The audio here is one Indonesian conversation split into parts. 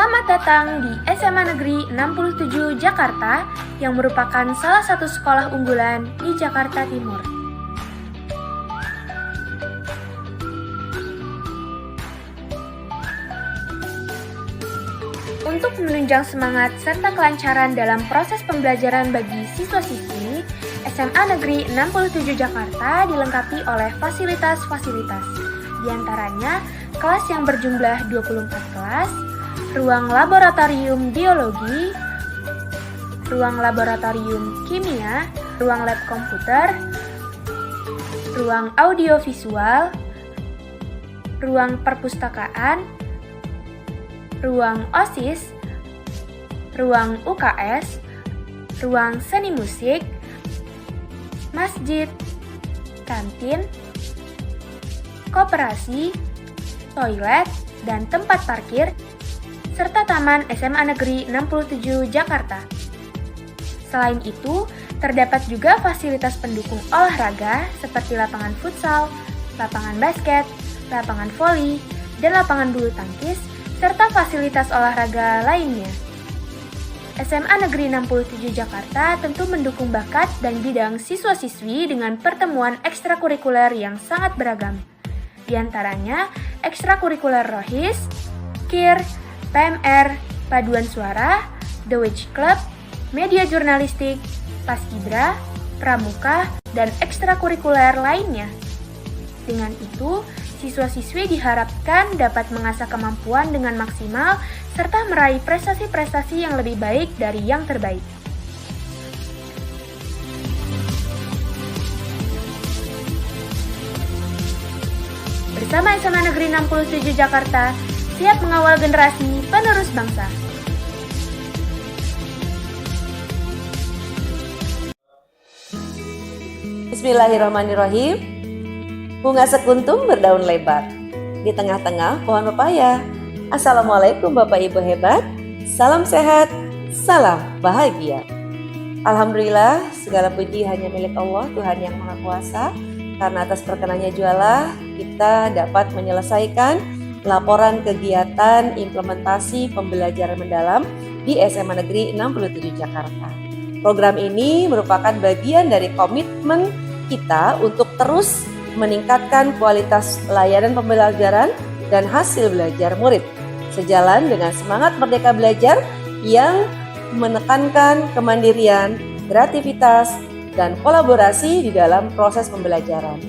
Selamat datang di SMA Negeri 67 Jakarta yang merupakan salah satu sekolah unggulan di Jakarta Timur. Untuk menunjang semangat serta kelancaran dalam proses pembelajaran bagi siswa-siswi, SMA Negeri 67 Jakarta dilengkapi oleh fasilitas-fasilitas. Di antaranya, kelas yang berjumlah 24 kelas, ruang laboratorium biologi, ruang laboratorium kimia, ruang lab komputer, ruang audiovisual, ruang perpustakaan, ruang OSIS, ruang UKS, ruang seni musik, masjid, kantin, koperasi, toilet, dan tempat parkir, serta Taman SMA Negeri 67 Jakarta. Selain itu, terdapat juga fasilitas pendukung olahraga seperti lapangan futsal, lapangan basket, lapangan voli, dan lapangan bulu tangkis, serta fasilitas olahraga lainnya. SMA Negeri 67 Jakarta tentu mendukung bakat dan bidang siswa-siswi dengan pertemuan ekstrakurikuler yang sangat beragam. Di antaranya, ekstrakurikuler Rohis, KIR, PMR, Paduan Suara, The Witch Club, Media Jurnalistik, Paskibra, Pramuka, dan ekstrakurikuler lainnya. Dengan itu, siswa-siswi diharapkan dapat mengasah kemampuan dengan maksimal serta meraih prestasi-prestasi yang lebih baik dari yang terbaik. Bersama SMA Negeri 67 Jakarta, siap mengawal generasi penerus bangsa. Bismillahirrahmanirrahim. Bunga sekuntum berdaun lebar di tengah-tengah pohon pepaya. Assalamualaikum Bapak Ibu hebat. Salam sehat, salam bahagia. Alhamdulillah, segala puji hanya milik Allah, Tuhan yang Maha Kuasa. Karena atas perkenannya jualah kita dapat menyelesaikan laporan kegiatan implementasi pembelajaran mendalam di SMA Negeri 67 Jakarta. Program ini merupakan bagian dari komitmen kita untuk terus meningkatkan kualitas layanan pembelajaran dan hasil belajar murid, sejalan dengan semangat Merdeka Belajar yang menekankan kemandirian, kreativitas, dan kolaborasi di dalam proses pembelajaran.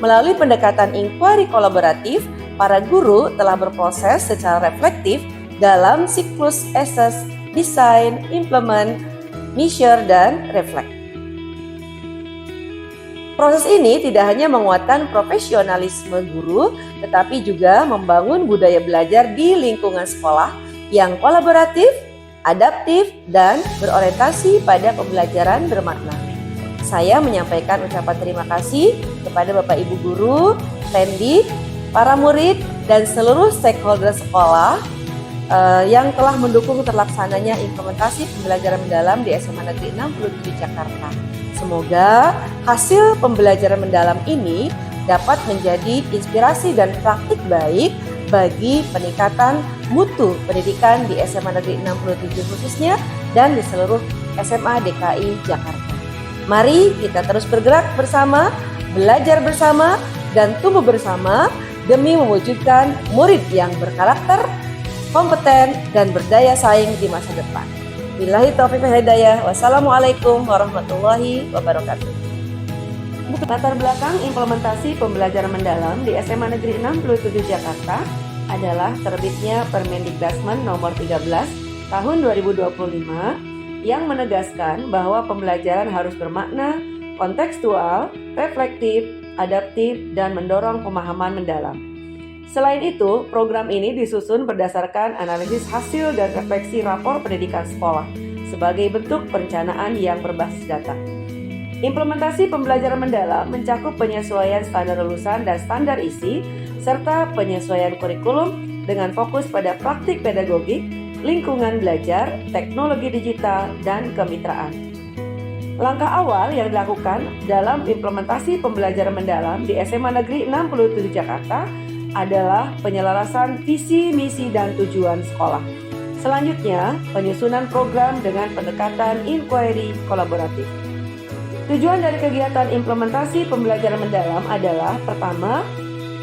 Melalui pendekatan inquiry kolaboratif, para guru telah berproses secara reflektif dalam siklus assess, design, implement, measure, dan reflect. Proses ini tidak hanya menguatkan profesionalisme guru, tetapi juga membangun budaya belajar di lingkungan sekolah yang kolaboratif, adaptif, dan berorientasi pada pembelajaran bermakna. Saya menyampaikan ucapan terima kasih kepada Bapak Ibu Guru, Pendik, para murid, dan seluruh stakeholder sekolah yang telah mendukung terlaksananya implementasi pembelajaran mendalam di SMA Negeri 67 Jakarta. Semoga hasil pembelajaran mendalam ini dapat menjadi inspirasi dan praktik baik bagi peningkatan mutu pendidikan di SMA Negeri 67 khususnya dan di seluruh SMA DKI Jakarta. Mari kita terus bergerak bersama, belajar bersama, dan tumbuh bersama demi mewujudkan murid yang berkarakter, kompeten, dan berdaya saing di masa depan. Billahi taufiq wal hidayah. Wassalamualaikum warahmatullahi wabarakatuh. Latar belakang implementasi pembelajaran mendalam di SMA Negeri 67 Jakarta adalah terbitnya Permendikbudmen nomor 13 tahun 2025 yang menegaskan bahwa pembelajaran harus bermakna, kontekstual, reflektif, adaptif, dan mendorong pemahaman mendalam. Selain itu, program ini disusun berdasarkan analisis hasil dan refleksi rapor pendidikan sekolah sebagai bentuk perencanaan yang berbasis data. Implementasi pembelajaran mendalam mencakup penyesuaian standar lulusan dan standar isi, serta penyesuaian kurikulum dengan fokus pada praktik pedagogik, lingkungan belajar, teknologi digital, dan kemitraan. Langkah awal yang dilakukan dalam implementasi pembelajaran mendalam di SMA Negeri 67 Jakarta adalah penyelarasan visi, misi, dan tujuan sekolah. Selanjutnya, penyusunan program dengan pendekatan inquiry kolaboratif. Tujuan dari kegiatan implementasi pembelajaran mendalam adalah pertama,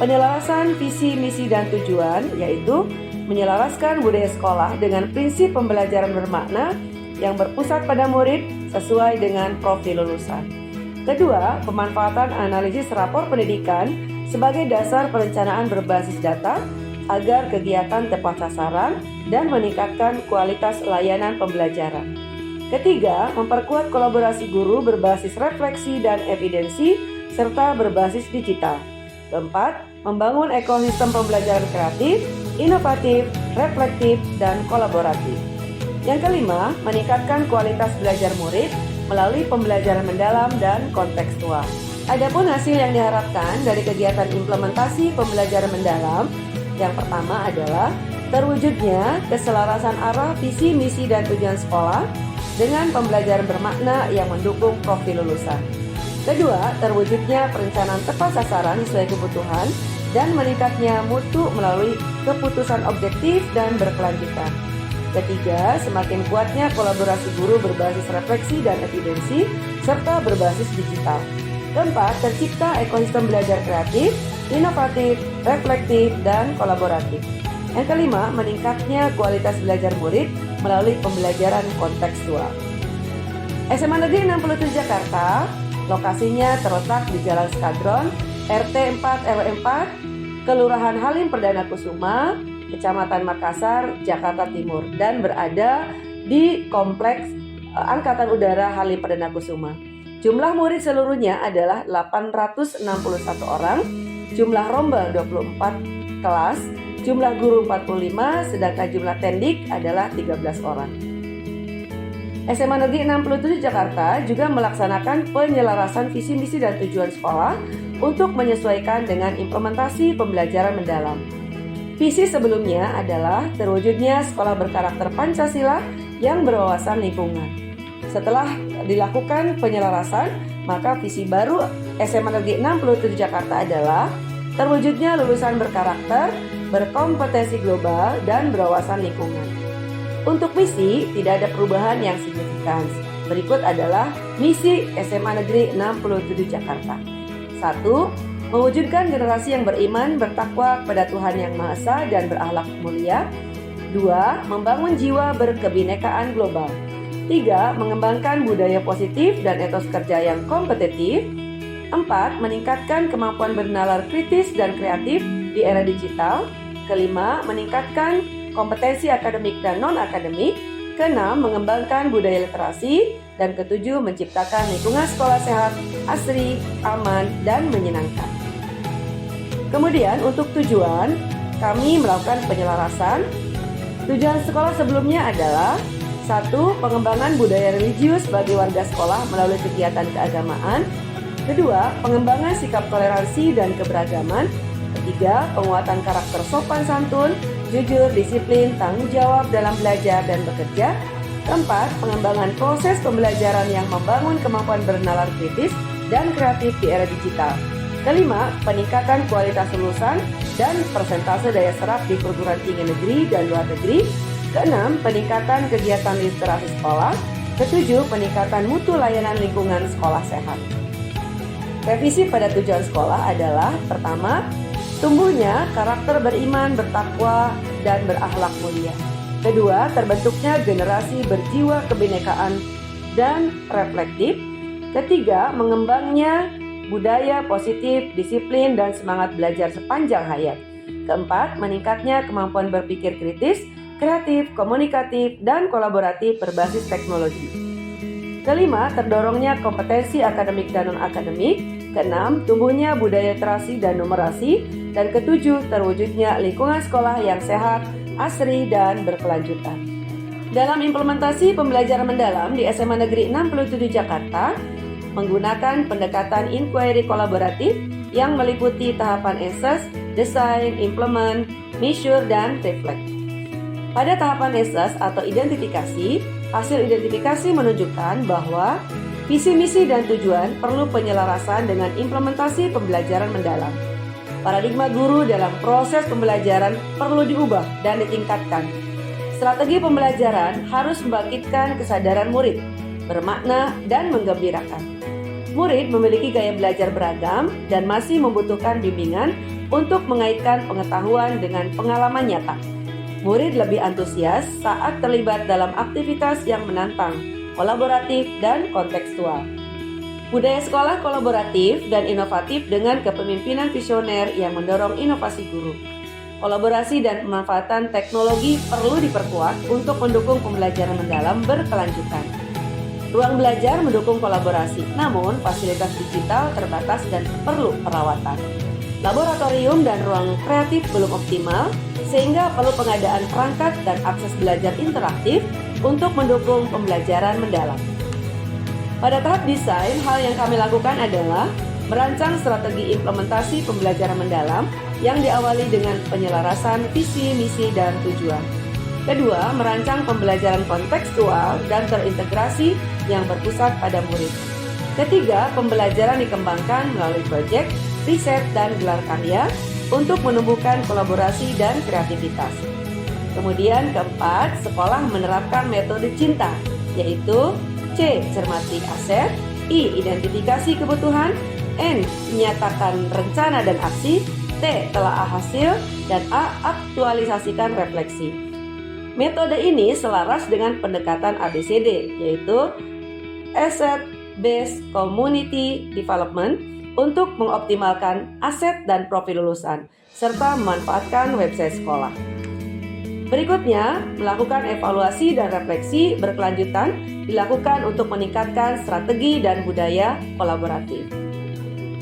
penyelarasan visi, misi, dan tujuan, yaitu menyelaraskan budaya sekolah dengan prinsip pembelajaran bermakna yang berpusat pada murid sesuai dengan profil lulusan. Kedua, pemanfaatan analisis rapor pendidikan sebagai dasar perencanaan berbasis data agar kegiatan tepat sasaran dan meningkatkan kualitas layanan pembelajaran. Ketiga, memperkuat kolaborasi guru berbasis refleksi dan evidensi serta berbasis digital. Keempat, membangun ekosistem pembelajaran kreatif, inovatif, reflektif, dan kolaboratif. Yang kelima, meningkatkan kualitas belajar murid melalui pembelajaran mendalam dan kontekstual. Adapun hasil yang diharapkan dari kegiatan implementasi pembelajaran mendalam, yang pertama adalah terwujudnya keselarasan arah visi, misi, dan tujuan sekolah dengan pembelajaran bermakna yang mendukung profil lulusan. Kedua, terwujudnya perencanaan tepat sasaran sesuai kebutuhan dan meningkatnya mutu melalui keputusan objektif dan berkelanjutan. Ketiga, semakin kuatnya kolaborasi guru berbasis refleksi dan evidensi serta berbasis digital. Keempat, tercipta ekosistem belajar kreatif, inovatif, reflektif, dan kolaboratif. Yang kelima, meningkatnya kualitas belajar murid melalui pembelajaran kontekstual. SMA Negeri 67 Jakarta, lokasinya terletak di Jalan Skadron, RT 4 RW 4, Kelurahan Halim Perdana Kusuma, Kecamatan Makassar, Jakarta Timur, dan berada di Kompleks Angkatan Udara Halim Perdana Kusuma. Jumlah murid seluruhnya adalah 861 orang, jumlah rombel 24 kelas, jumlah guru 45, sedangkan jumlah tendik adalah 13 orang. SMA Negeri 67 Jakarta juga melaksanakan penyelarasan visi, misi, dan tujuan sekolah untuk menyesuaikan dengan implementasi pembelajaran mendalam. Visi sebelumnya adalah terwujudnya sekolah berkarakter Pancasila yang berwawasan lingkungan. Setelah dilakukan penyelarasan, maka visi baru SMA Negeri 67 Jakarta adalah terwujudnya lulusan berkarakter, berkompetensi global, dan berwawasan lingkungan. Untuk misi, tidak ada perubahan yang signifikan. Berikut adalah misi SMA Negeri 67 Jakarta. 1. Mewujudkan generasi yang beriman, bertakwa kepada Tuhan Yang Maha Esa dan berakhlak mulia. 2. Membangun jiwa berkebinekaan global. 3. Mengembangkan budaya positif dan etos kerja yang kompetitif. 4. Meningkatkan kemampuan bernalar kritis dan kreatif di era digital. Kelima, meningkatkan kompetensi akademik dan non-akademik. Keenam, mengembangkan budaya literasi. Dan ketujuh, menciptakan lingkungan sekolah sehat, asri, aman, dan menyenangkan. Kemudian untuk tujuan, kami melakukan penyelarasan. Tujuan sekolah sebelumnya adalah 1. Pengembangan budaya religius bagi warga sekolah melalui kegiatan keagamaan. 2. Pengembangan sikap toleransi dan keberagaman. 3. Penguatan karakter sopan santun, jujur, disiplin, tanggung jawab dalam belajar dan bekerja. 4. Pengembangan proses pembelajaran yang membangun kemampuan bernalar kritis dan kreatif di era digital. 5. Peningkatan kualitas lulusan dan persentase daya serap di perguruan tinggi negeri dan luar negeri. 6. Peningkatan kegiatan literasi sekolah. 7. Peningkatan mutu layanan lingkungan sekolah sehat. Revisi pada tujuan sekolah adalah pertama, tumbuhnya karakter beriman, bertakwa, dan berakhlak mulia. Kedua, terbentuknya generasi berjiwa kebinekaan dan reflektif. Ketiga, mengembangnya budaya positif, disiplin, dan semangat belajar sepanjang hayat. Keempat, meningkatnya kemampuan berpikir kritis, kreatif, komunikatif, dan kolaboratif berbasis teknologi. Kelima, terdorongnya kompetensi akademik dan non-akademik. Keenam, tumbuhnya budaya literasi dan numerasi. Dan ketujuh, terwujudnya lingkungan sekolah yang sehat, asri, dan berkelanjutan. Dalam implementasi pembelajaran mendalam di SMA Negeri 67 Jakarta, menggunakan pendekatan inquiry kolaboratif yang meliputi tahapan assess, design, implement, measure, dan reflect. Pada tahapan assess atau identifikasi, hasil identifikasi menunjukkan bahwa visi, misi, dan tujuan perlu penyelarasan dengan implementasi pembelajaran mendalam. Paradigma guru dalam proses pembelajaran perlu diubah dan ditingkatkan. Strategi pembelajaran harus membangkitkan kesadaran murid, bermakna dan menggembirakan. Murid memiliki gaya belajar beragam dan masih membutuhkan bimbingan untuk mengaitkan pengetahuan dengan pengalaman nyata. Murid lebih antusias saat terlibat dalam aktivitas yang menantang, kolaboratif, dan kontekstual. Budaya sekolah kolaboratif dan inovatif dengan kepemimpinan visioner yang mendorong inovasi guru. Kolaborasi dan pemanfaatan teknologi perlu diperkuat untuk mendukung pembelajaran mendalam berkelanjutan. Ruang belajar mendukung kolaborasi, namun fasilitas digital terbatas dan perlu perawatan. Laboratorium dan ruang kreatif belum optimal, sehingga perlu pengadaan perangkat dan akses belajar interaktif untuk mendukung pembelajaran mendalam. Pada tahap desain, hal yang kami lakukan adalah merancang strategi implementasi pembelajaran mendalam yang diawali dengan penyelarasan visi, misi, dan tujuan. Kedua, merancang pembelajaran kontekstual dan terintegrasi yang berpusat pada murid. Ketiga, pembelajaran dikembangkan melalui proyek, riset, dan gelar karya untuk menumbuhkan kolaborasi dan kreativitas. Kemudian keempat, sekolah menerapkan metode cinta, yaitu C. Cermati aset, I. Identifikasi kebutuhan, N. Menyatakan rencana dan aksi, T. Telaah hasil, dan A. Aktualisasikan refleksi. Metode ini selaras dengan pendekatan ABCD, yaitu Asset Based Community Development untuk mengoptimalkan aset dan profil lulusan, serta memanfaatkan website sekolah. Berikutnya, melakukan evaluasi dan refleksi berkelanjutan dilakukan untuk meningkatkan strategi dan budaya kolaboratif.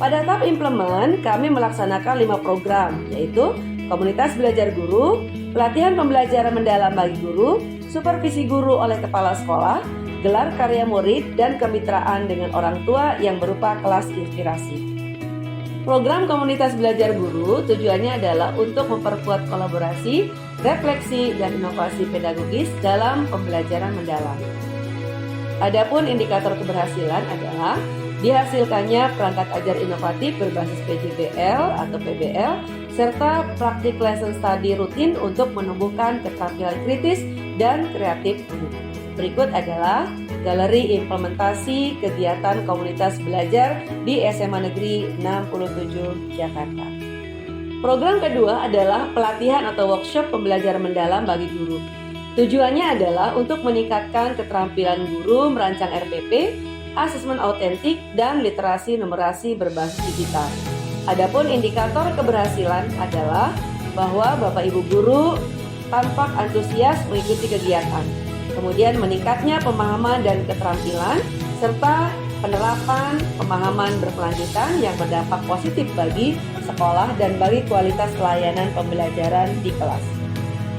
Pada tahap implement, kami melaksanakan 5 program, yaitu komunitas belajar guru, pelatihan pembelajaran mendalam bagi guru, supervisi guru oleh kepala sekolah, gelar karya murid, dan kemitraan dengan orang tua yang berupa kelas inspirasi. Program komunitas belajar guru tujuannya adalah untuk memperkuat kolaborasi, refleksi, dan inovasi pedagogis dalam pembelajaran mendalam. Adapun indikator keberhasilan adalah dihasilkannya perangkat ajar inovatif berbasis PJBL atau PBL, serta praktik lesson study rutin untuk menumbuhkan keterampilan kritis dan kreatif guru. Berikut adalah galeri implementasi kegiatan komunitas belajar di SMA Negeri 67 Jakarta. Program kedua adalah pelatihan atau workshop pembelajaran mendalam bagi guru. Tujuannya adalah untuk meningkatkan keterampilan guru merancang RPP, asesmen autentik, dan literasi numerasi berbasis digital. Adapun indikator keberhasilan adalah bahwa Bapak Ibu guru tampak antusias mengikuti kegiatan, kemudian meningkatnya pemahaman dan keterampilan, serta penerapan pemahaman berkelanjutan yang berdampak positif bagi sekolah dan bagi kualitas pelayanan pembelajaran di kelas.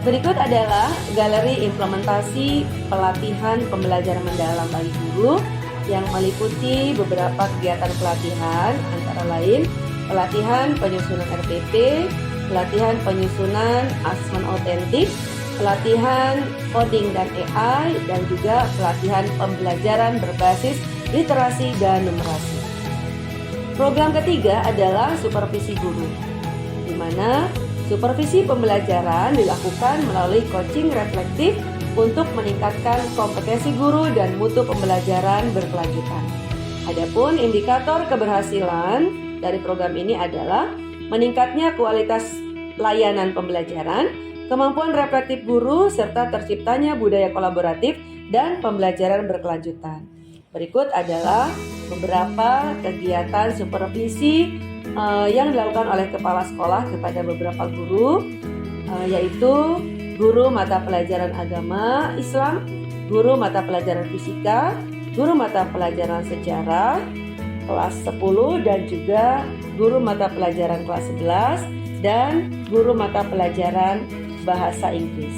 Berikut adalah galeri implementasi pelatihan pembelajaran mendalam bagi guru yang meliputi beberapa kegiatan pelatihan, antara lain pelatihan penyusunan RPP, pelatihan penyusunan asesmen autentik, pelatihan coding dan AI, dan juga pelatihan pembelajaran berbasis literasi dan numerasi. Program ketiga adalah supervisi guru, di mana supervisi pembelajaran dilakukan melalui coaching reflektif untuk meningkatkan kompetensi guru dan mutu pembelajaran berkelanjutan. Adapun indikator keberhasilan dari program ini adalah meningkatnya kualitas layanan pembelajaran, kemampuan reflektif guru, serta terciptanya budaya kolaboratif dan pembelajaran berkelanjutan. Berikut adalah beberapa kegiatan supervisi yang dilakukan oleh kepala sekolah kepada beberapa guru, yaitu guru mata pelajaran agama Islam, guru mata pelajaran fisika, guru mata pelajaran sejarah kelas 10, dan juga guru mata pelajaran kelas 11 dan guru mata pelajaran bahasa Inggris.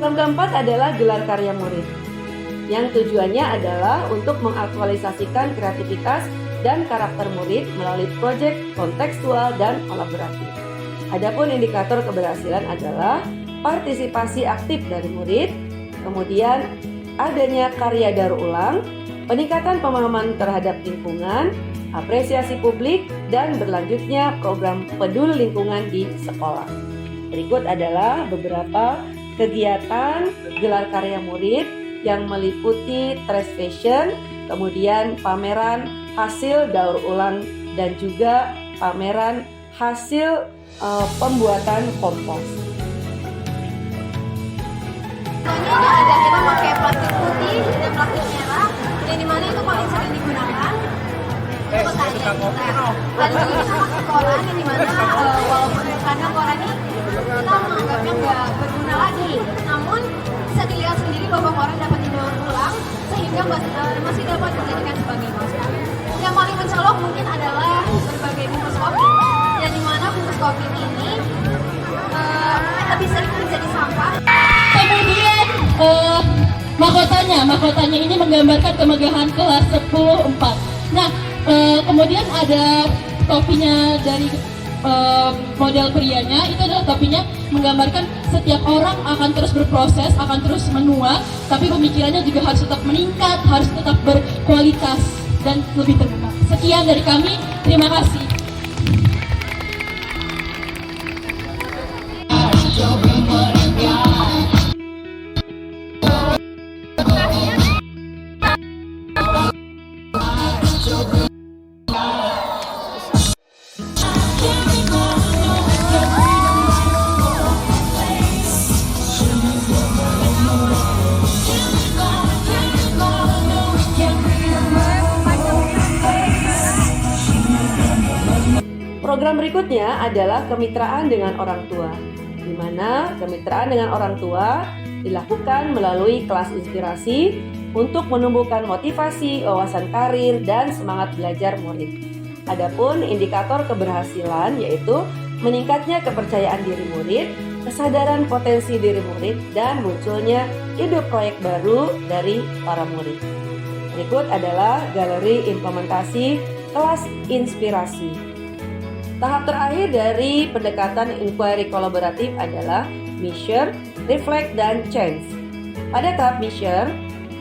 Yang keempat adalah gelar karya murid, yang tujuannya adalah untuk mengaktualisasikan kreativitas dan karakter murid melalui proyek kontekstual dan kolaboratif. Adapun indikator keberhasilan adalah partisipasi aktif dari murid, kemudian adanya karya daur ulang, peningkatan pemahaman terhadap lingkungan, apresiasi publik, dan berlanjutnya program peduli lingkungan di sekolah. Berikut adalah beberapa kegiatan gelar karya murid yang meliputi trash fashion, kemudian pameran hasil daur ulang, dan juga pameran hasil pembuatan kompos. Contohnya ini ada kita pakai plastik putih dan plastik merah, yang dimana itu paling sering digunakan untuk petani kita. Lalu juga kita pakai koran, yang dimana walaupun kadang koran ini kita menganggapnya nggak berguna lagi, namun bisa dilihat sendiri bahwa koran dapat didaur ulang sehingga masih dapat dijadikan sebagai masker. Yang paling mencolok mungkin adalah berbagai bungkus kopi, yang dimana bungkus kopi ini lebih sering menjadi sampah. Kemudian mahkotanya ini menggambarkan kemegahan kelas 10-4. Nah, kemudian ada topinya dari model prianya, itu adalah topinya menggambarkan setiap orang akan terus berproses, akan terus menua, tapi pemikirannya juga harus tetap meningkat, harus tetap berkualitas dan lebih terbuka. Sekian dari kami, terima kasih. Program berikutnya adalah kemitraan dengan orang tua, di mana kemitraan dengan orang tua dilakukan melalui kelas inspirasi untuk menumbuhkan motivasi, wawasan karir, dan semangat belajar murid. Adapun indikator keberhasilan yaitu meningkatnya kepercayaan diri murid, kesadaran potensi diri murid, dan munculnya ide proyek baru dari para murid. Berikut adalah galeri implementasi kelas inspirasi. Tahap terakhir dari pendekatan inquiry kolaboratif adalah measure, reflect, dan change. Pada tahap measure,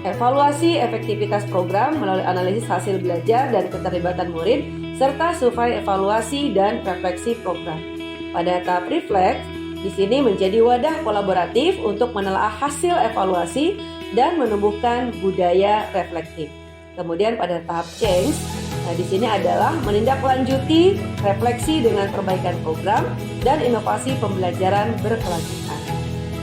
evaluasi efektivitas program melalui analisis hasil belajar dan keterlibatan murid, serta survei evaluasi dan refleksi program. Pada tahap reflect, di sini menjadi wadah kolaboratif untuk menelaah hasil evaluasi dan menumbuhkan budaya reflektif. Kemudian pada tahap change, di sini adalah menindaklanjuti refleksi dengan perbaikan program dan inovasi pembelajaran berkelanjutan.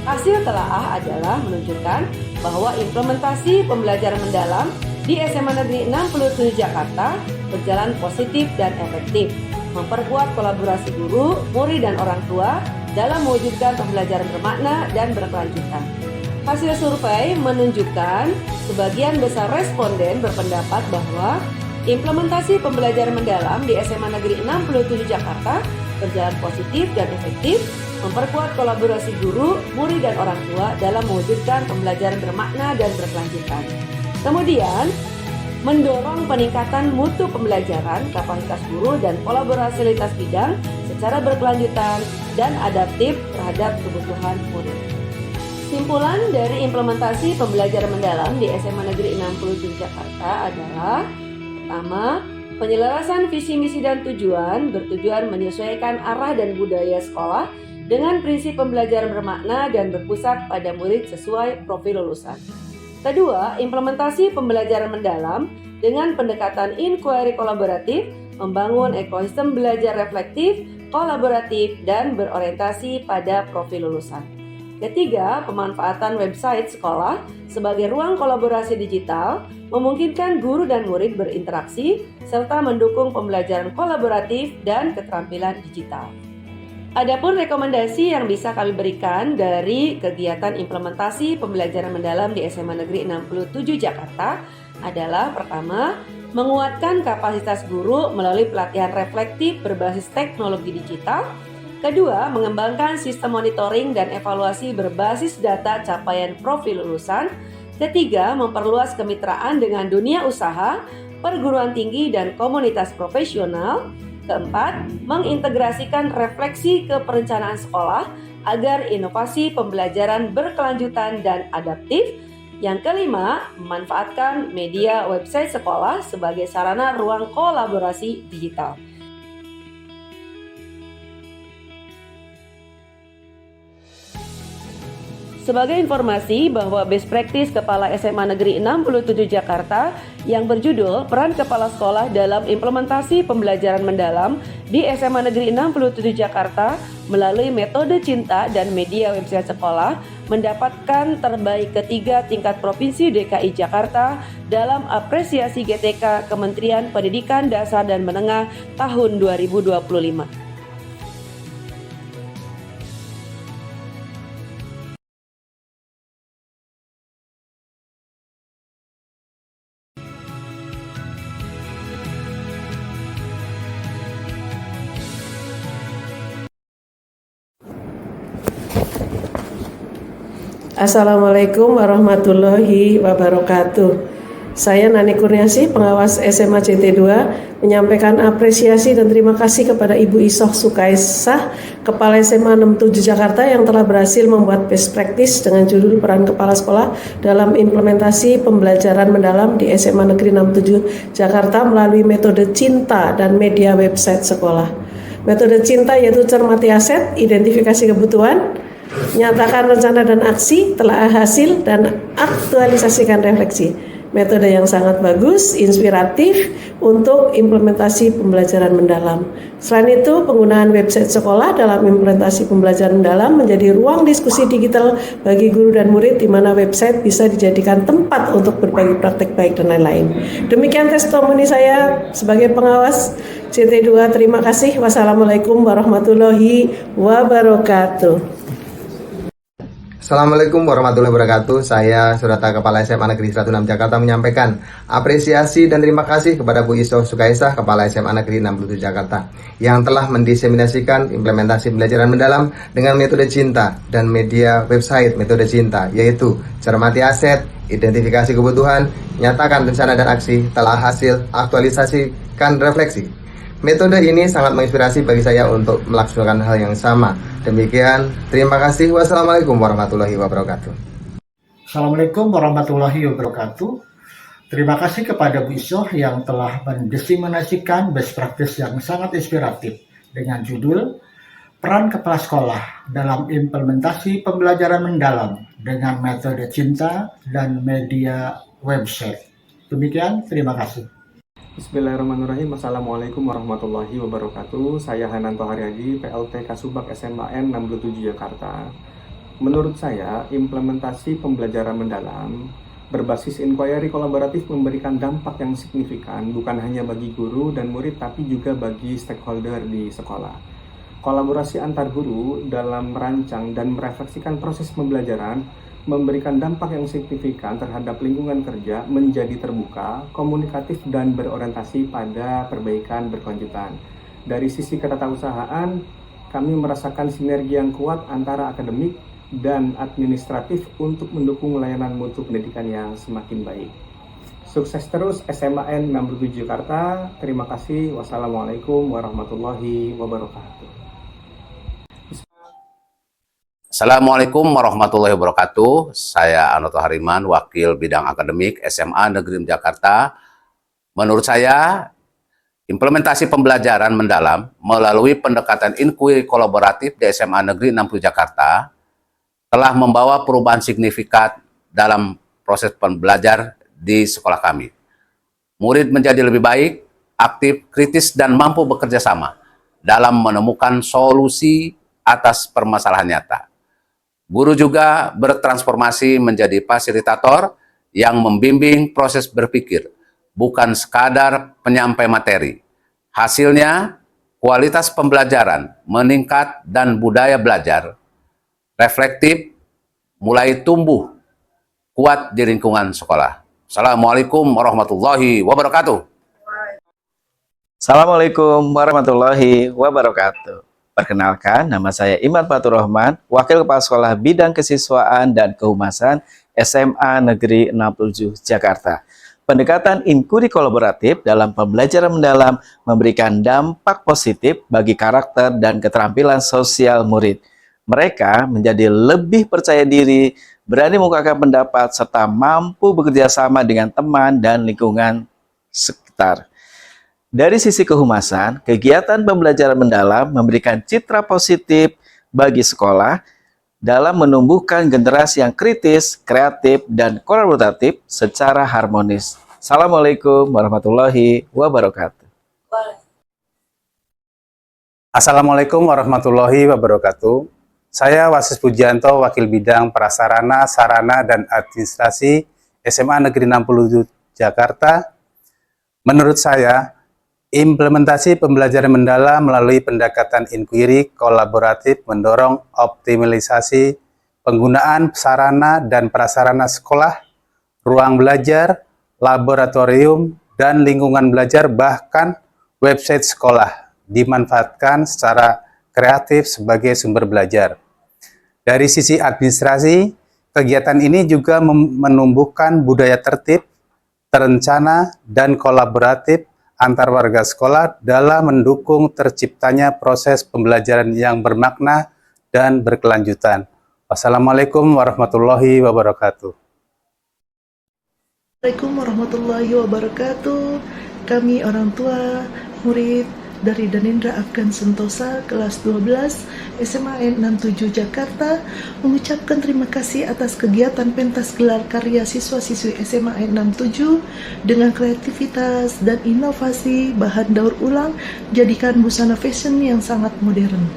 Hasil telaah adalah menunjukkan bahwa implementasi pembelajaran mendalam di SMA Negeri 67 Jakarta berjalan positif dan efektif, memperkuat kolaborasi guru, murid, dan orang tua dalam mewujudkan pembelajaran bermakna dan berkelanjutan. Hasil survei menunjukkan sebagian besar responden berpendapat bahwa implementasi pembelajaran mendalam di SMA Negeri 67 Jakarta berjalan positif dan efektif, memperkuat kolaborasi guru, murid, dan orang tua dalam mewujudkan pembelajaran bermakna dan berkelanjutan. Kemudian, mendorong peningkatan mutu pembelajaran, kapasitas guru, dan kolaborasi lintas bidang secara berkelanjutan dan adaptif terhadap kebutuhan murid. Kesimpulan dari implementasi pembelajaran mendalam di SMA Negeri 67 Jakarta adalah: pertama, penyelarasan visi misi dan tujuan bertujuan menyesuaikan arah dan budaya sekolah dengan prinsip pembelajaran bermakna dan berpusat pada murid sesuai profil lulusan. Kedua, implementasi pembelajaran mendalam dengan pendekatan inquiry kolaboratif membangun ekosistem belajar reflektif, kolaboratif, dan berorientasi pada profil lulusan. Ketiga, pemanfaatan website sekolah sebagai ruang kolaborasi digital memungkinkan guru dan murid berinteraksi serta mendukung pembelajaran kolaboratif dan keterampilan digital. Adapun rekomendasi yang bisa kami berikan dari kegiatan implementasi pembelajaran mendalam di SMA Negeri 67 Jakarta adalah: pertama, menguatkan kapasitas guru melalui pelatihan reflektif berbasis teknologi digital. Kedua, mengembangkan sistem monitoring dan evaluasi berbasis data capaian profil lulusan. Ketiga, memperluas kemitraan dengan dunia usaha, perguruan tinggi, dan komunitas profesional. Keempat, mengintegrasikan refleksi ke perencanaan sekolah agar inovasi pembelajaran berkelanjutan dan adaptif. Yang kelima, memanfaatkan media website sekolah sebagai sarana ruang kolaborasi digital. Sebagai informasi bahwa best practice Kepala SMA Negeri 67 Jakarta yang berjudul Peran Kepala Sekolah dalam Implementasi Pembelajaran Mendalam di SMA Negeri 67 Jakarta melalui metode cinta dan media website sekolah mendapatkan terbaik ketiga tingkat Provinsi DKI Jakarta dalam apresiasi GTK Kementerian Pendidikan Dasar dan Menengah tahun 2025. Assalamualaikum warahmatullahi wabarakatuh. Saya Nani Kurniasih, pengawas SMA CT2, menyampaikan apresiasi dan terima kasih kepada Ibu Isoh Sukaisah, Kepala SMA 67 Jakarta yang telah berhasil membuat best practice dengan judul Peran Kepala Sekolah dalam Implementasi Pembelajaran Mendalam di SMA Negeri 67 Jakarta melalui metode cinta dan media website sekolah. Metode cinta yaitu cermati aset, identifikasi kebutuhan, nyatakan rencana dan aksi, telah hasil, dan aktualisasikan refleksi. Metode yang sangat bagus, inspiratif untuk implementasi pembelajaran mendalam. Selain itu, penggunaan website sekolah dalam implementasi pembelajaran mendalam menjadi ruang diskusi digital bagi guru dan murid di mana website bisa dijadikan tempat untuk berbagi praktek baik dan lain-lain. Demikian testimoni saya sebagai pengawas CT2. Terima kasih. Wassalamualaikum warahmatullahi wabarakatuh. Assalamualaikum warahmatullahi wabarakatuh. Saya Surata Kepala SMA Negeri 106 Jakarta menyampaikan apresiasi dan terima kasih kepada Bu Isoh Sukaisah, Kepala SMA Negeri 67 Jakarta yang telah mendiseminasikan implementasi pembelajaran mendalam dengan metode cinta dan media website metode cinta, yaitu cermati aset, identifikasi kebutuhan, nyatakan rencana dan aksi, telah hasil, aktualisasikan refleksi. Metode ini sangat menginspirasi bagi saya untuk melaksanakan hal yang sama. Demikian, terima kasih. Wassalamualaikum warahmatullahi wabarakatuh. Assalamualaikum warahmatullahi wabarakatuh. Terima kasih kepada Bu Isoh yang telah mendiseminasikan best practice yang sangat inspiratif dengan judul Peran Kepala Sekolah dalam Implementasi Pembelajaran Mendalam dengan metode cinta dan media website. Demikian, terima kasih. Bismillahirrahmanirrahim. Assalamualaikum warahmatullahi wabarakatuh. Saya Hananto Haryadi, PLT Kasubag SMAN 67 Jakarta. Menurut saya, implementasi pembelajaran mendalam berbasis inquiry kolaboratif memberikan dampak yang signifikan bukan hanya bagi guru dan murid tapi juga bagi stakeholder di sekolah. Kolaborasi antar guru dalam merancang dan merefleksikan proses pembelajaran memberikan dampak yang signifikan terhadap lingkungan kerja menjadi terbuka, komunikatif, dan berorientasi pada perbaikan berkelanjutan. Dari sisi ketatausahaan, kami merasakan sinergi yang kuat antara akademik dan administratif untuk mendukung layanan mutu pendidikan yang semakin baik. Sukses terus SMAN 67 Jakarta. Terima kasih. Wassalamualaikum warahmatullahi wabarakatuh. Assalamualaikum warahmatullahi wabarakatuh. Saya Anoto Hariman, Wakil Bidang Akademik SMA Negeri 6 Jakarta. Menurut saya, implementasi pembelajaran mendalam melalui pendekatan inquiry kolaboratif di SMA Negeri 60 Jakarta telah membawa perubahan signifikan dalam proses pembelajar di sekolah kami. Murid menjadi lebih baik, aktif, kritis, dan mampu bekerja sama dalam menemukan solusi atas permasalahan nyata. Guru juga bertransformasi menjadi fasilitator yang membimbing proses berpikir, bukan sekadar penyampai materi. Hasilnya, kualitas pembelajaran meningkat dan budaya belajar reflektif mulai tumbuh kuat di lingkungan sekolah. Assalamualaikum warahmatullahi wabarakatuh. Assalamualaikum warahmatullahi wabarakatuh. Perkenalkan, nama saya Iman Fatur Rahman, Wakil Kepala Sekolah Bidang Kesiswaan dan Kehumasan SMA Negeri 67 Jakarta. Pendekatan inkuri kolaboratif dalam pembelajaran mendalam memberikan dampak positif bagi karakter dan keterampilan sosial murid. Mereka menjadi lebih percaya diri, berani mengungkapkan pendapat, serta mampu bekerja sama dengan teman dan lingkungan sekitar. Dari sisi kehumasan, kegiatan pembelajaran mendalam memberikan citra positif bagi sekolah dalam menumbuhkan generasi yang kritis, kreatif, dan kolaboratif secara harmonis. Assalamualaikum warahmatullahi wabarakatuh. Assalamualaikum warahmatullahi wabarakatuh. Saya Wasis Pujianto, Wakil Bidang Prasarana, Sarana, dan Administrasi SMA Negeri 67 Jakarta. Menurut saya, implementasi pembelajaran mendalam melalui pendekatan inquiry kolaboratif mendorong optimalisasi penggunaan sarana dan prasarana sekolah, ruang belajar, laboratorium, dan lingkungan belajar, bahkan website sekolah dimanfaatkan secara kreatif sebagai sumber belajar. Dari sisi administrasi, kegiatan ini juga menumbuhkan budaya tertib, terencana, dan kolaboratif antar warga sekolah dalam mendukung terciptanya proses pembelajaran yang bermakna dan berkelanjutan. Wassalamualaikum warahmatullahi wabarakatuh. Assalamualaikum warahmatullahi wabarakatuh. Kami orang tua, murid dari Danindra Afgan Sentosa, kelas 12, SMAN 67 Jakarta, mengucapkan terima kasih atas kegiatan pentas gelar karya siswa-siswi SMAN 67 dengan kreativitas dan inovasi bahan daur ulang, jadikan busana fashion yang sangat modern.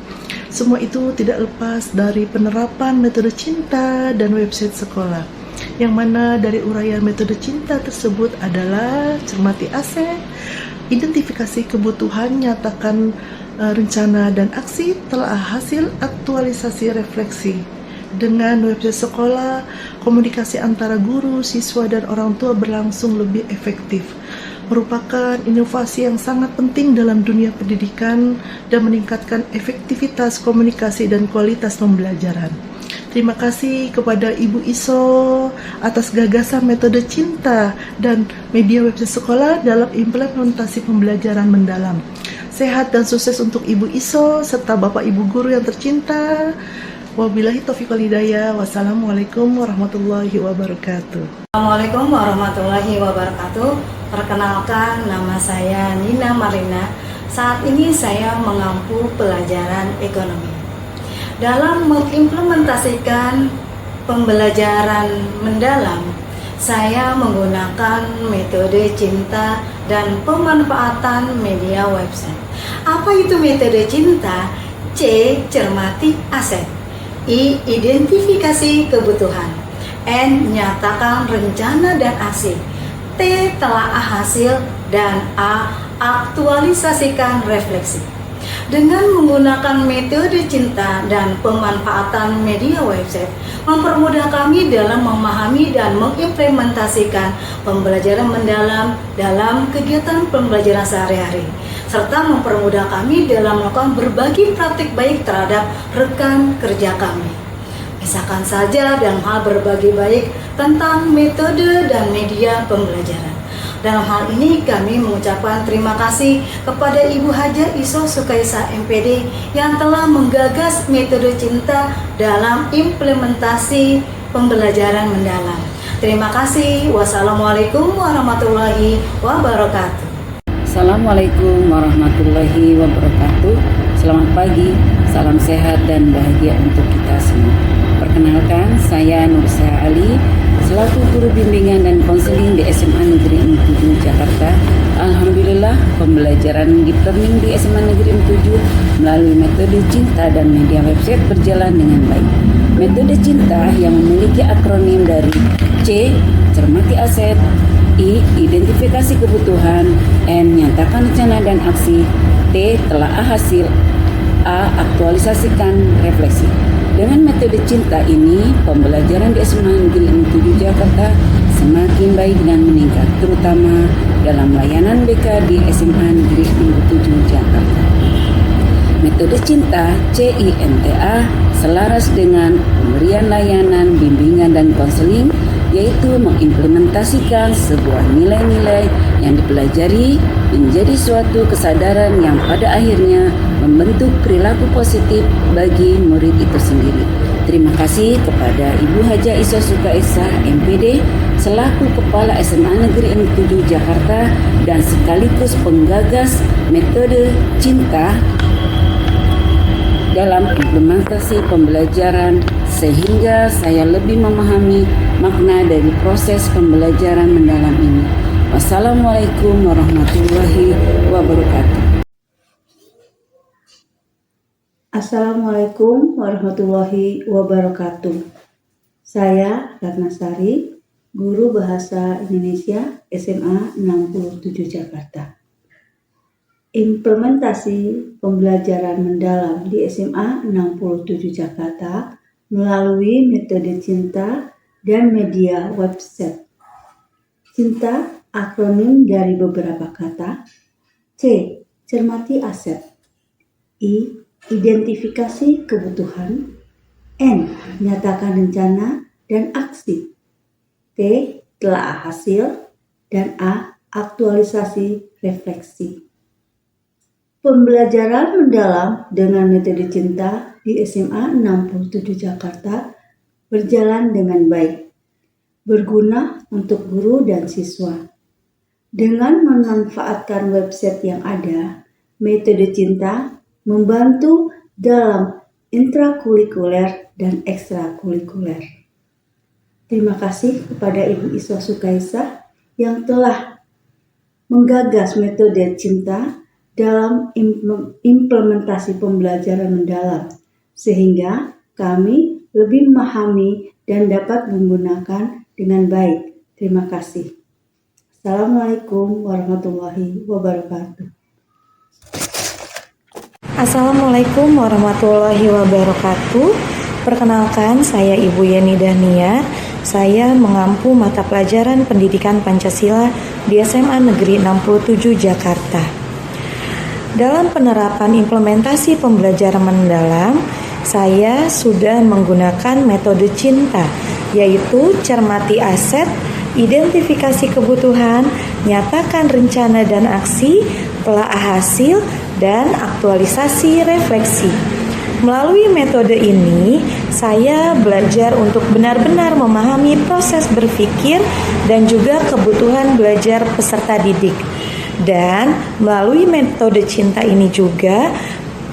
Semua itu tidak lepas dari penerapan metode cinta dan website sekolah, yang mana dari uraian metode cinta tersebut adalah cermati aset, identifikasi kebutuhan, nyatakan rencana dan aksi, telah hasil aktualisasi refleksi. Dengan website sekolah, komunikasi antara guru, siswa, dan orang tua berlangsung lebih efektif. Merupakan inovasi yang sangat penting dalam dunia pendidikan dan meningkatkan efektivitas komunikasi dan kualitas pembelajaran. Terima kasih kepada Ibu Iso atas gagasan metode cinta dan media website sekolah dalam implementasi pembelajaran mendalam. Sehat dan sukses untuk Ibu Iso serta Bapak Ibu guru yang tercinta. Wabillahi taufiq wal hidayah. Wassalamualaikum warahmatullahi wabarakatuh. Assalamualaikum warahmatullahi wabarakatuh. Perkenalkan, nama saya Nina Marina. Saat ini saya mengampu pelajaran ekonomi. Dalam mengimplementasikan pembelajaran mendalam, saya menggunakan metode cinta dan pemanfaatan media website. Apa itu metode cinta? C. Cermati aset. I. Identifikasi kebutuhan. N. Nyatakan rencana dan aksi. T. Telaah hasil. Dan A. Aktualisasikan refleksi. Dengan menggunakan metode cinta dan pemanfaatan media website, mempermudah kami dalam memahami dan mengimplementasikan pembelajaran mendalam dalam kegiatan pembelajaran sehari-hari, serta mempermudah kami dalam melakukan berbagi praktik baik terhadap rekan kerja kami. Misalkan saja dalam hal berbagi baik tentang metode dan media pembelajaran. Dalam hal ini kami mengucapkan terima kasih kepada Ibu Haja Iso Sukaisa MPD yang telah menggagas metode cinta dalam implementasi pembelajaran mendalam. Terima kasih. Wassalamualaikum warahmatullahi wabarakatuh. Assalamualaikum warahmatullahi wabarakatuh. Selamat pagi, salam sehat dan bahagia untuk kita semua. Perkenalkan, saya Nursa Ali, selaku guru bimbingan dan konseling di SMA Negeri 67 Jakarta. Alhamdulillah, pembelajaran deep learning di SMA Negeri 67 melalui metode cinta dan media website berjalan dengan baik. Metode cinta yang memiliki akronim dari C. Cermati aset, I. Identifikasi kebutuhan, N. Nyatakan rencana dan aksi, T. Telaah hasil, A. Aktualisasikan refleksi. Dengan metode cinta ini, pembelajaran di SMA Negeri 67 Jakarta semakin baik dan meningkat, terutama dalam layanan BK di SMA Negeri 67 Jakarta. Metode Cinta CINTA selaras dengan pemberian layanan, bimbingan, dan konseling, yaitu mengimplementasikan sebuah nilai-nilai yang dipelajari menjadi suatu kesadaran yang pada akhirnya membentuk perilaku positif bagi murid itu sendiri. Terima kasih kepada Ibu Haja Isoh Sukaesah MPD selaku Kepala SMA Negeri 7 Jakarta dan sekaligus penggagas metode Cinta dalam implementasi pembelajaran, sehingga saya lebih memahami makna dari proses pembelajaran mendalam ini. Wassalamualaikum warahmatullahi wabarakatuh. Assalamualaikum warahmatullahi wabarakatuh. Saya Ratna Sari, Guru Bahasa Indonesia SMA 67 Jakarta. Implementasi pembelajaran mendalam di SMA 67 Jakarta melalui metode Cinta dan media website. Cinta akronim dari beberapa kata. C. Cermati aset. I. Identifikasi kebutuhan. N. Nyatakan rencana dan aksi. T. Telaah hasil. Dan A. Aktualisasi refleksi. Pembelajaran mendalam dengan metode Cinta di SMA 67 Jakarta berjalan dengan baik, berguna untuk guru dan siswa. Dengan memanfaatkan website yang ada, metode Cinta membantu dalam intrakurikuler dan ekstrakurikuler. Terima kasih kepada Ibu Isoh Sukaesah yang telah menggagas metode Cinta dalam implementasi pembelajaran mendalam, sehingga kami lebih memahami dan dapat menggunakan dengan baik. Terima kasih. Assalamualaikum warahmatullahi wabarakatuh. Assalamualaikum warahmatullahi wabarakatuh. Perkenalkan, saya Ibu Yeni Dahnia. Saya mengampu mata pelajaran Pendidikan Pancasila di SMA Negeri 67 Jakarta. Dalam penerapan implementasi pembelajaran mendalam, saya sudah menggunakan metode Cinta, yaitu cermati aset, identifikasi kebutuhan, nyatakan rencana dan aksi, telaah hasil, dan aktualisasi refleksi. Melalui metode ini, saya belajar untuk benar-benar memahami proses berpikir dan juga kebutuhan belajar peserta didik. Dan melalui metode Cinta ini juga,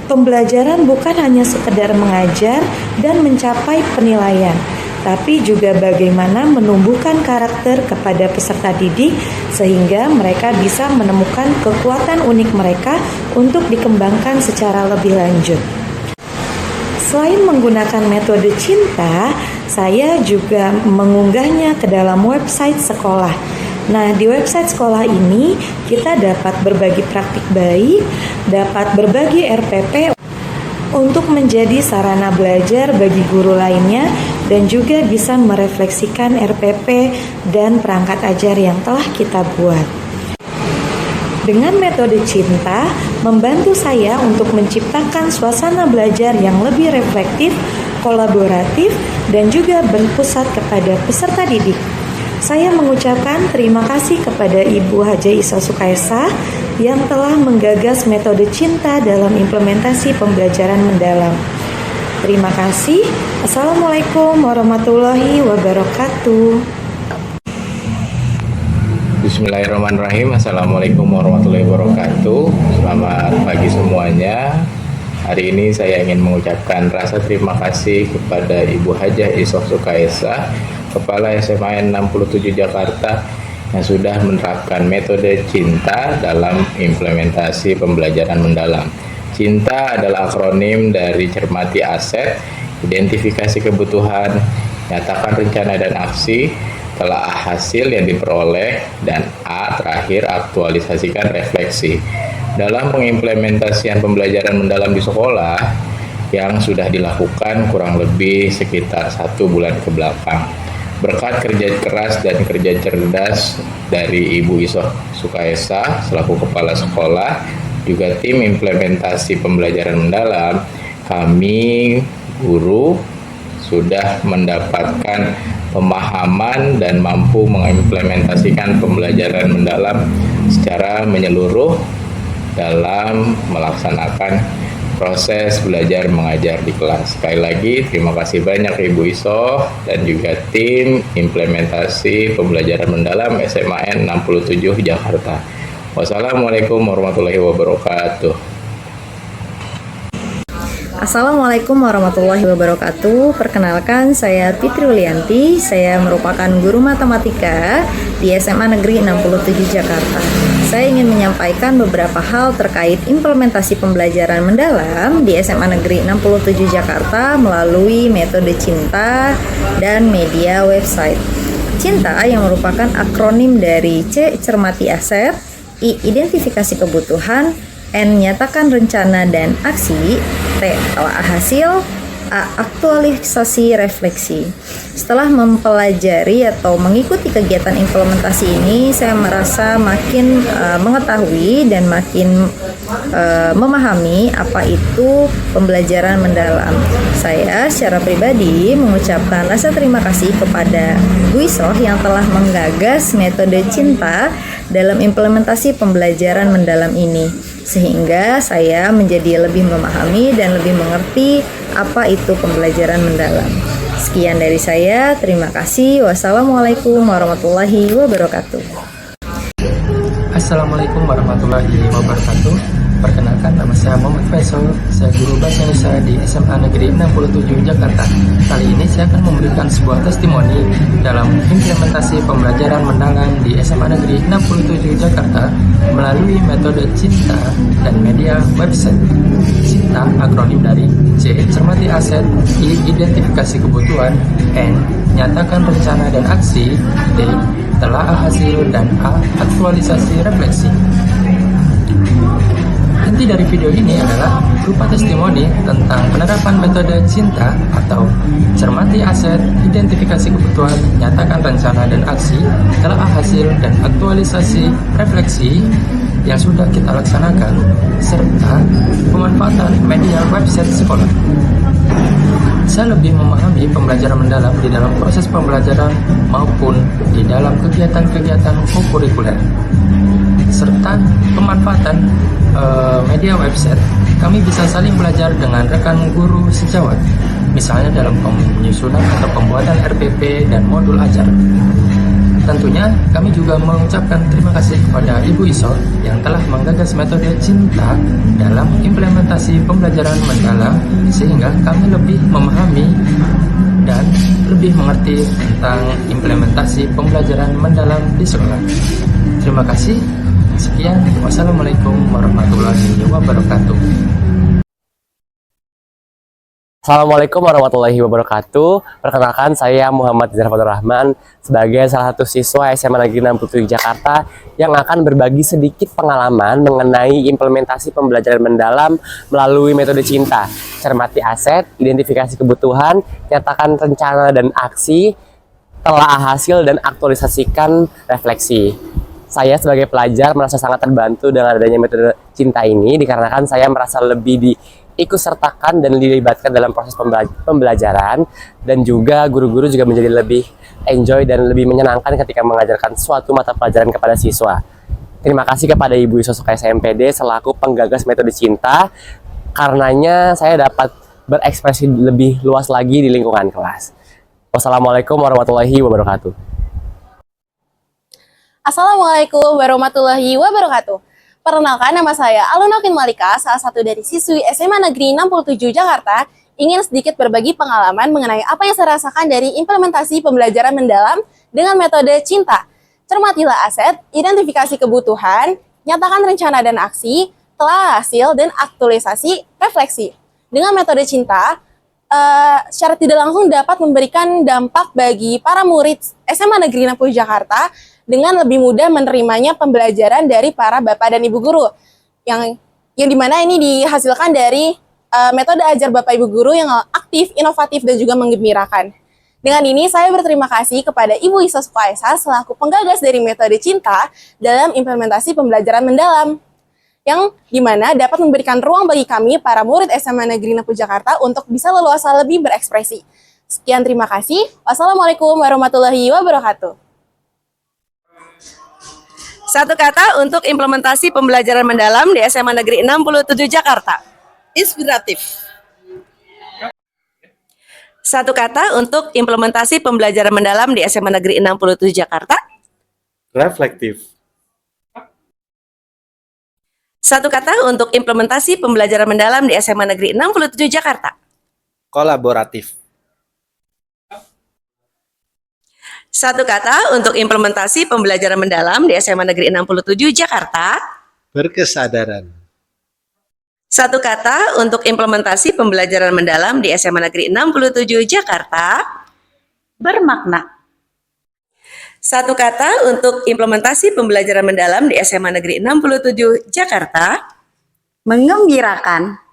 pembelajaran bukan hanya sekedar mengajar dan mencapai penilaian, tapi juga bagaimana menumbuhkan karakter kepada peserta didik sehingga mereka bisa menemukan kekuatan unik mereka untuk dikembangkan secara lebih lanjut. Selain menggunakan metode Cinta, saya juga mengunggahnya ke dalam website sekolah. Nah, di website sekolah ini kita dapat berbagi praktik baik, dapat berbagi RPP untuk menjadi sarana belajar bagi guru lainnya dan juga bisa merefleksikan RPP dan perangkat ajar yang telah kita buat. Dengan metode Cinta, membantu saya untuk menciptakan suasana belajar yang lebih reflektif, kolaboratif, dan juga berpusat kepada peserta didik. Saya mengucapkan terima kasih kepada Ibu Haja Isoh Sukaesah yang telah menggagas metode Cinta dalam implementasi pembelajaran mendalam. Terima kasih. Assalamualaikum warahmatullahi wabarakatuh. Bismillahirrahmanirrahim. Assalamualaikum warahmatullahi wabarakatuh. Selamat pagi semuanya. Hari ini saya ingin mengucapkan rasa terima kasih kepada Ibu Haja Isoh Sukaesah, Kepala SMA 67 Jakarta, yang sudah menerapkan metode Cinta dalam implementasi pembelajaran mendalam. Cinta adalah akronim dari cermati aset, identifikasi kebutuhan, nyatakan rencana dan aksi, telaah hasil yang diperoleh, dan A terakhir aktualisasikan refleksi. Dalam pengimplementasian pembelajaran mendalam di sekolah yang sudah dilakukan kurang lebih sekitar 1 bulan ke belakang, berkat kerja keras dan kerja cerdas dari Ibu Isoh Sukaesah selaku kepala sekolah juga tim implementasi pembelajaran mendalam, kami guru sudah mendapatkan pemahaman dan mampu mengimplementasikan pembelajaran mendalam secara menyeluruh dalam melaksanakan proses belajar mengajar di kelas. Sekali lagi terima kasih banyak Ibu Isoh dan juga tim implementasi pembelajaran mendalam SMAN 67 Jakarta. Wassalamualaikum warahmatullahi wabarakatuh. Assalamualaikum warahmatullahi wabarakatuh. Perkenalkan, saya Fitri Ulianti. Saya merupakan guru matematika di SMA Negeri 67 Jakarta. Saya ingin menyampaikan beberapa hal terkait implementasi pembelajaran mendalam di SMA Negeri 67 Jakarta melalui metode CINTA dan media website. CINTA yang merupakan akronim dari C. Cermati aset, I. Identifikasi kebutuhan, N. Nyatakan rencana dan aksi, T. Telaah hasil, A. Aktualisasi refleksi. Setelah mempelajari atau mengikuti kegiatan implementasi ini, saya merasa makin mengetahui dan makin memahami apa itu pembelajaran mendalam. Saya secara pribadi mengucapkan rasa terima kasih kepada Bu Isoh yang telah menggagas metode CINTA dalam implementasi pembelajaran mendalam ini, sehingga saya menjadi lebih memahami dan lebih mengerti apa itu pembelajaran mendalam. Sekian dari saya, terima kasih. Wassalamualaikum warahmatullahi wabarakatuh. Assalamualaikum warahmatullahi wabarakatuh. Perkenalkan, nama saya Muhammad Faisal, saya guru Bahasa Indonesia di SMA Negeri 67 Jakarta. Kali ini saya akan memberikan sebuah testimoni dalam implementasi pembelajaran mendalam di SMA Negeri 67 Jakarta melalui metode CINTA dan media website. CINTA akronim dari C. Cermati aset, I. Identifikasi kebutuhan, N. Nyatakan rencana dan aksi, T. Telaah hasil, dan A. Aktualisasi refleksi. Inti dari video ini adalah berupa testimoni tentang penerapan metode CINTA atau cermati aset, identifikasi kebutuhan, nyatakan rencana dan aksi, telaah hasil, dan aktualisasi refleksi yang sudah kita laksanakan, serta pemanfaatan media website sekolah. Saya lebih memahami pembelajaran mendalam di dalam proses pembelajaran maupun di dalam kegiatan-kegiatan kurikuler, serta pemanfaatan media website. Kami bisa saling belajar dengan rekan guru sejawat, misalnya dalam penyusunan atau pembuatan RPP dan modul ajar. Tentunya kami juga mengucapkan terima kasih kepada Ibu Isoh yang telah menggagas metode CINTA dalam implementasi pembelajaran mendalam, sehingga kami lebih memahami dan lebih mengerti tentang implementasi pembelajaran mendalam di sekolah. Terima kasih. Sekian, wassalamualaikum warahmatullahi wabarakatuh. Assalamualaikum warahmatullahi wabarakatuh. Perkenalkan, saya Muhammad Zarfatur Rahman sebagai salah satu siswa SMA Negeri 67 Jakarta yang akan berbagi sedikit pengalaman mengenai implementasi pembelajaran mendalam melalui metode CINTA, cermati aset, identifikasi kebutuhan, nyatakan rencana dan aksi, telaah hasil, dan aktualisasikan refleksi. Saya sebagai pelajar merasa sangat terbantu dengan adanya metode CINTA ini dikarenakan saya merasa lebih diikutsertakan dan dilibatkan dalam proses pembelajaran, dan juga guru-guru juga menjadi lebih enjoy dan lebih menyenangkan ketika mengajarkan suatu mata pelajaran kepada siswa. Terima kasih kepada Ibu Isoh Sukai SMPD selaku penggagas metode CINTA, karenanya saya dapat berekspresi lebih luas lagi di lingkungan kelas. Wassalamualaikum warahmatullahi wabarakatuh. Assalamualaikum warahmatullahi wabarakatuh. Perkenalkan, nama saya Alunakin Malika, salah satu dari siswi SMA Negeri 67 Jakarta, ingin sedikit berbagi pengalaman mengenai apa yang saya rasakan dari implementasi pembelajaran mendalam dengan metode CINTA. Cermatilah aset, identifikasi kebutuhan, nyatakan rencana dan aksi, telaah hasil, dan aktualisasi refleksi. Dengan metode CINTA, secara tidak langsung dapat memberikan dampak bagi para murid SMA Negeri 60 Jakarta dengan lebih mudah menerimanya pembelajaran dari para bapak dan ibu guru, yang dimana ini dihasilkan dari metode ajar bapak ibu guru yang aktif, inovatif, dan juga menggembirakan. Dengan ini saya berterima kasih kepada Ibu Isoh Sukaesa selaku penggagas dari metode CINTA dalam implementasi pembelajaran mendalam. yang dimana dapat memberikan ruang bagi kami para murid SMA Negeri 60 Jakarta untuk bisa leluasa lebih berekspresi. Sekian, terima kasih. Wassalamualaikum warahmatullahi wabarakatuh. Satu kata untuk implementasi pembelajaran mendalam di SMA Negeri 67 Jakarta. Inspiratif. Satu kata untuk implementasi pembelajaran mendalam di SMA Negeri 67 Jakarta. Reflektif. Satu kata untuk implementasi pembelajaran mendalam di SMA Negeri 67 Jakarta. Kolaboratif. Satu kata untuk implementasi pembelajaran mendalam di SMA Negeri 67 Jakarta. Berkesadaran. Satu kata untuk implementasi pembelajaran mendalam di SMA Negeri 67 Jakarta. Bermakna. Satu kata untuk implementasi pembelajaran mendalam di SMA Negeri 67 Jakarta. Menggembirakan.